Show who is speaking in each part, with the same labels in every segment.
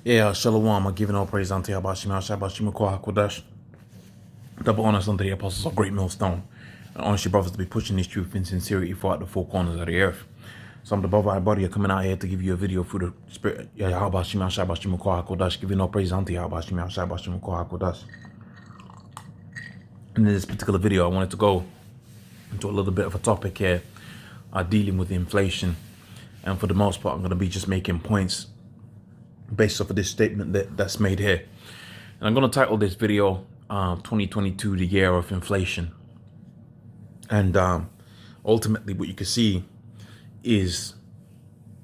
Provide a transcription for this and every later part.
Speaker 1: Yeah, Shalom, I'm giving all praise unto Yahbashim, Shabashim, Kodash, double honors unto the apostles of Great Millstone, and honest your brothers to be pushing this truth in sincerity throughout the four corners of the earth. So I'm the brother body coming out here to give you a video through the spirit, Yahbashim, Shabashim, Kodash, giving all praise unto Yahbashim, Shabashim, Kodash. In this particular video, I wanted to go into a little bit of a topic here, dealing with inflation, and for the most part, I'm going to be just making points based off of this statement that's made here. And I'm going to title this video 2022, the year of inflation. And ultimately what you can see is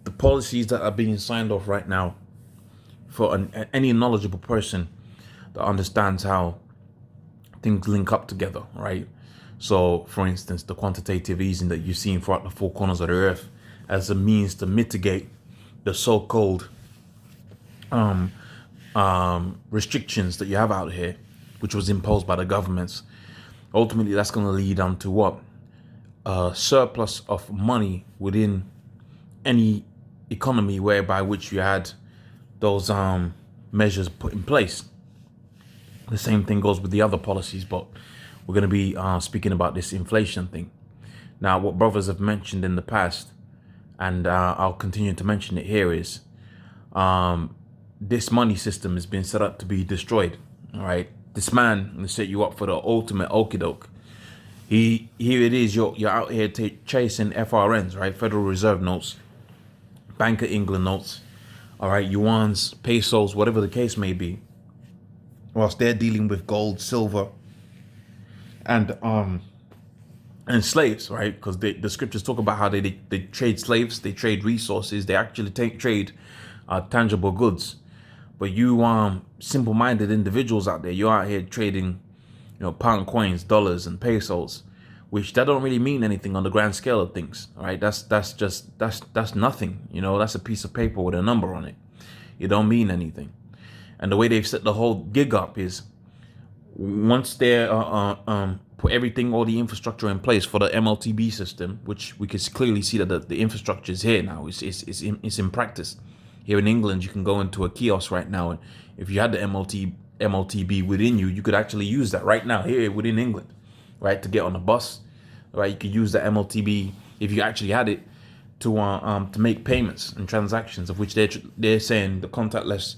Speaker 1: the policies that are being signed off right now for any knowledgeable person that understands how things link up together, right? So for instance, the quantitative easing that you've seen throughout the four corners of the earth as a means to mitigate the so-called restrictions that you have out here, which was imposed by the governments. Ultimately, that's going to lead on to what? A surplus of money within any economy whereby which you had those measures put in place. The same thing goes with the other policies, but we're going to be speaking about this inflation thing. Now, what brothers have mentioned in the past, and I'll continue to mention it here, is this money system has been set up to be destroyed. All right, this man will set you up for the ultimate okie doke. Here it is. You're out here chasing FRNs, right? Federal Reserve notes, Bank of England notes, all right, yuans, pesos, whatever the case may be. Whilst they're dealing with gold, silver, and slaves, right? Because the scriptures talk about how they trade slaves, they trade resources, they actually trade tangible goods. But you simple-minded individuals out there, you're out here trading, pound coins, dollars, and pesos, which that don't really mean anything on the grand scale of things. All right, that's nothing. That's a piece of paper with a number on it. It don't mean anything. And the way they've set the whole gig up is once they're put everything, all the infrastructure in place for the MLTB system, which we can clearly see that the infrastructure is here now. It's in practice. Here in England, you can go into a kiosk right now, and if you had the MLTB within you, you could actually use that right now here within England, right, to get on a bus, right? You could use the MLTB if you actually had it to make payments and transactions, of which they're saying the contactless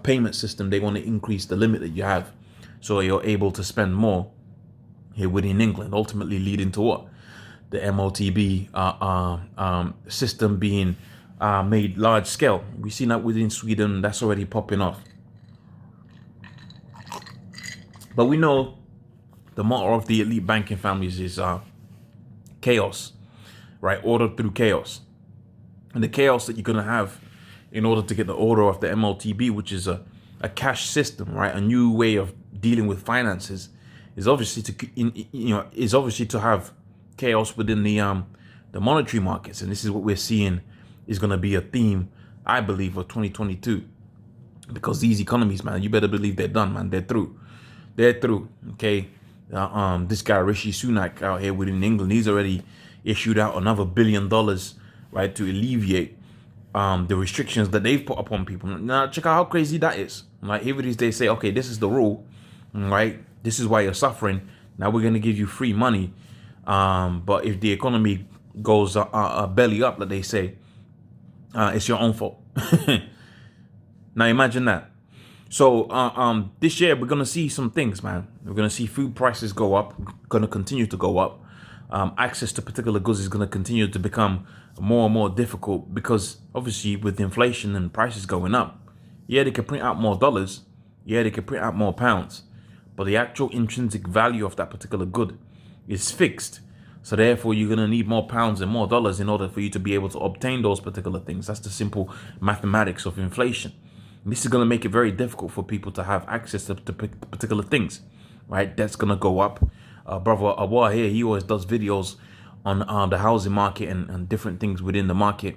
Speaker 1: payment system, they want to increase the limit that you have, so you're able to spend more here within England, ultimately leading to what? The MLTB system being made large scale. We've seen that within Sweden. That's already popping off. But we know the motto of the elite banking families is chaos, right? Order through chaos. And the chaos that you're going to have in order to get the order of the MLTB, which is a cash system, right? A new way of dealing with finances, is obviously to have chaos within the monetary markets. And this is what we're seeing is going to be a theme, I believe, of 2022, because these economies, man, you better believe they're done, man. They're through. Okay. This guy Rishi Sunak out here within England, he's already issued out another $1 billion, right, to alleviate the restrictions that they've put upon people. Now check out how crazy that is. Like, here it is, they say, okay, this is the rule, right? This is why you're suffering. Now we're going to give you free money, but if the economy goes belly up, like they say, it's your own fault. Now imagine that. So this year we're gonna see some things, man. We're gonna see food prices go up, gonna continue to go up. Access to particular goods is gonna continue to become more and more difficult, because obviously with inflation and prices going up, yeah, they can print out more dollars, yeah, they can print out more pounds, but the actual intrinsic value of that particular good is fixed. So therefore, you're going to need more pounds and more dollars in order for you to be able to obtain those particular things. That's the simple mathematics of inflation. And this is going to make it very difficult for people to have access to particular things, right? That's going to go up. Brother Awar here, he always does videos on the housing market and different things within the market,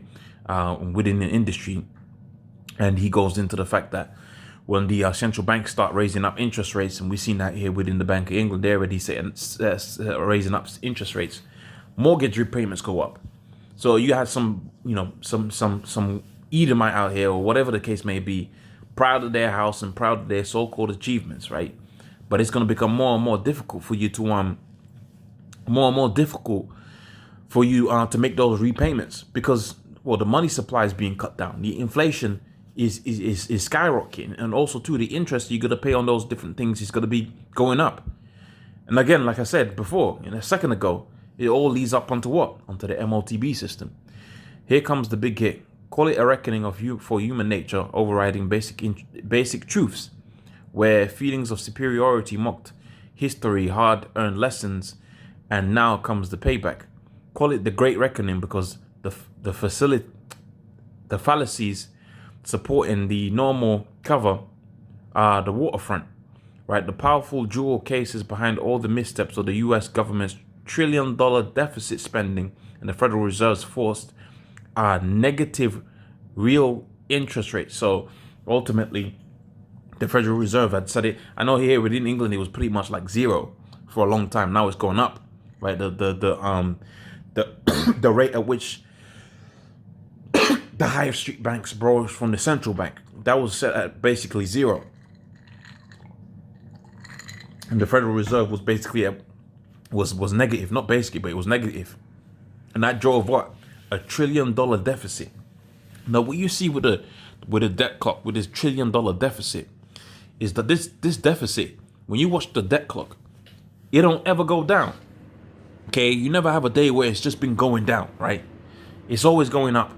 Speaker 1: within the industry. And he goes into the fact that when the central banks start raising up interest rates, and we've seen that here within the Bank of England, they're already raising up interest rates, mortgage repayments go up. So you have some Edomite out here, or whatever the case may be, proud of their house and proud of their so-called achievements, right? But it's going to become more and more difficult for you to more and more difficult for you to make those repayments because, well, the money supply is being cut down. The inflation is skyrocketing, and also too the interest you're going to pay on those different things is going to be going up. And again, like I said before, a second ago, it all leads up onto what? Onto the MOTB system. Here comes the big hit. Call it a reckoning of for human nature overriding basic truths, where feelings of superiority mocked history, hard-earned lessons, and now comes the payback. Call it the Great Reckoning because the fallacies supporting the normal cover the waterfront, right? The powerful jewel cases behind all the missteps of the U.S. government's trillion-dollar deficit spending and the Federal Reserve's forced negative real interest rates. So ultimately, the Federal Reserve had said it. I know here within England it was pretty much like zero for a long time. Now it's going up, right? The the rate at which the high street banks borrow from the central bank, that was set at basically zero. And the Federal Reserve was basically was negative, not basically, but it was negative. And that drove what? $1 trillion deficit. Now what you see with a debt clock, with this $1 trillion deficit, is that this deficit, when you watch the debt clock, it don't ever go down. Okay, you never have a day where it's just been going down, right? It's always going up,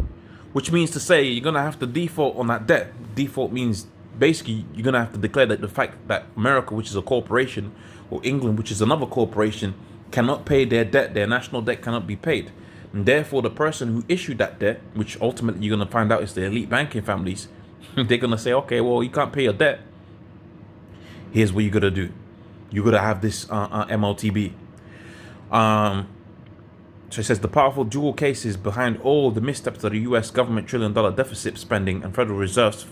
Speaker 1: which means to say you're gonna have to default on that debt. Default means basically you're gonna have to declare that the fact that America, which is a corporation, or England, which is another corporation, cannot pay their debt. Their national debt cannot be paid, and therefore the person who issued that debt, which ultimately you're gonna find out is the elite banking families, they're gonna say, okay, well, you can't pay your debt. Here's what you gotta do. You gotta have this MOTB. So it says the powerful dual cases behind all the missteps of the U.S. government $1 trillion deficit spending and Federal Reserve's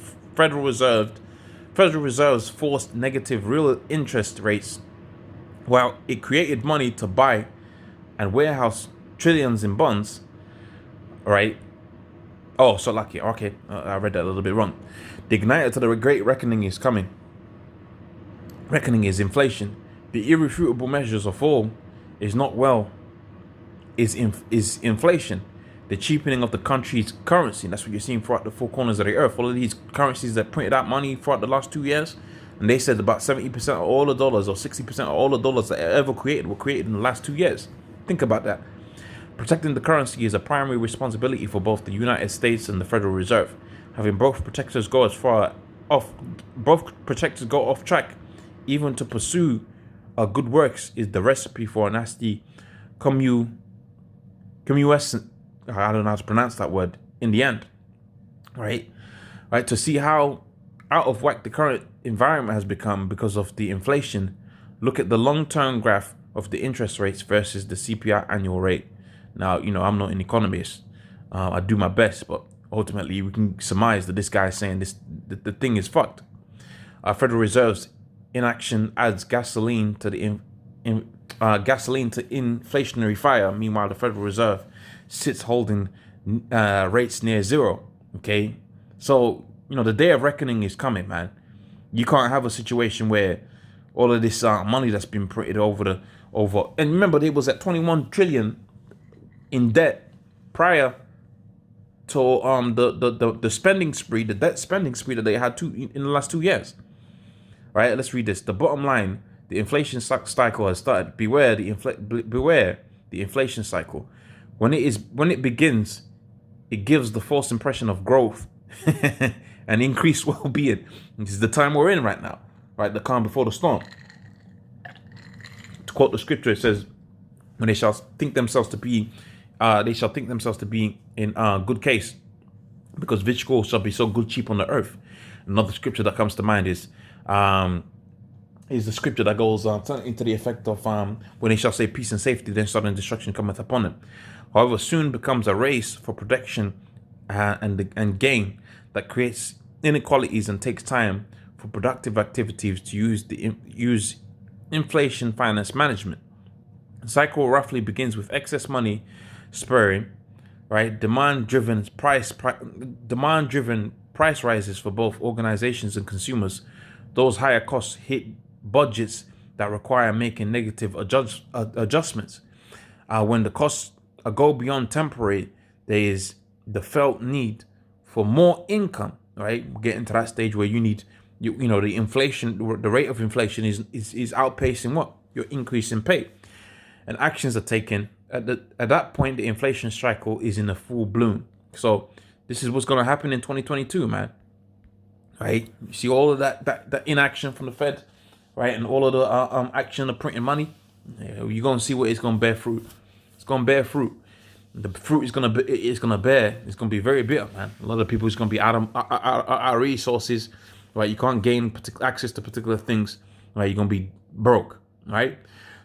Speaker 1: forced negative real interest rates, while it created money to buy and warehouse trillions in bonds. Right? Oh, so lucky. Okay, I read that a little bit wrong. The igniter to the Great Reckoning is coming. Reckoning is inflation. The irrefutable measures of all is not well. Is inflation, the cheapening of the country's currency. And that's what you're seeing throughout the four corners of the earth. All of these currencies that printed out money throughout the last 2 years, and they said about 70% of all the dollars or 60% of all the dollars that are ever created were created in the last 2 years. Think about that. Protecting the currency is a primary responsibility for both the United States and the Federal Reserve. Having both protectors go off track, even to pursue good works, is the recipe for a nasty commuescent, I don't know how to pronounce that word, in the end, right? To see how out of whack the current environment has become because of the inflation, look at the long-term graph of the interest rates versus the CPI annual rate. Now, I'm not an economist. I do my best, but ultimately we can surmise that this guy is saying the thing is fucked. Federal Reserve's inaction adds gasoline to the inflationary fire. Meanwhile, the Federal Reserve sits holding rates near zero. Okay, so the day of reckoning is coming, man. You can't have a situation where all of this money that's been printed over, and remember, it was at 21 trillion in debt prior to the spending spree, the debt spending spree that they had in the last 2 years. Right? Let's read this. The bottom line. The inflation cycle has started. Beware the inflation cycle. When it begins, it gives the false impression of growth and increased well-being. This is the time we're in right now, right? The calm before the storm. To quote the scripture, it says, "When they shall think themselves to be in good case, because victuals shall be so good cheap on the earth." Another scripture that comes to mind is the scripture that goes into the effect of when they shall say peace and safety, then sudden destruction cometh upon them. However, soon becomes a race for protection and gain that creates inequalities and takes time for productive activities to use inflation finance management. The cycle roughly begins with excess money spurring, right? Demand-driven price rises for both organizations and consumers, those higher costs hit budgets that require making negative adjustments. When the costs go beyond temporary, there is the felt need for more income, right? We're getting to that stage where the inflation, the rate of inflation is outpacing what? Your increase in pay. And actions are taken. At that point, the inflation cycle is in a full bloom. So this is what's going to happen in 2022, man. Right? You see all of that inaction from the Fed, right? And all of the action of printing money. You're going to see what it's going to bear fruit. It's going to bear fruit. The fruit is going to bear. It's going to be very bitter, man. A lot of people is going to be out of resources, right? You can't gain access to particular things, right? You're going to be broke, right?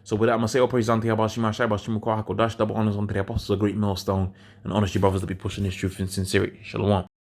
Speaker 1: So with that, I'm going to say, praise unto Yahweh Shai Bashim Hakodash, double honors unto the apostles, a great millstone, and honest you brothers that be pushing this truth in sincerity. Shalom.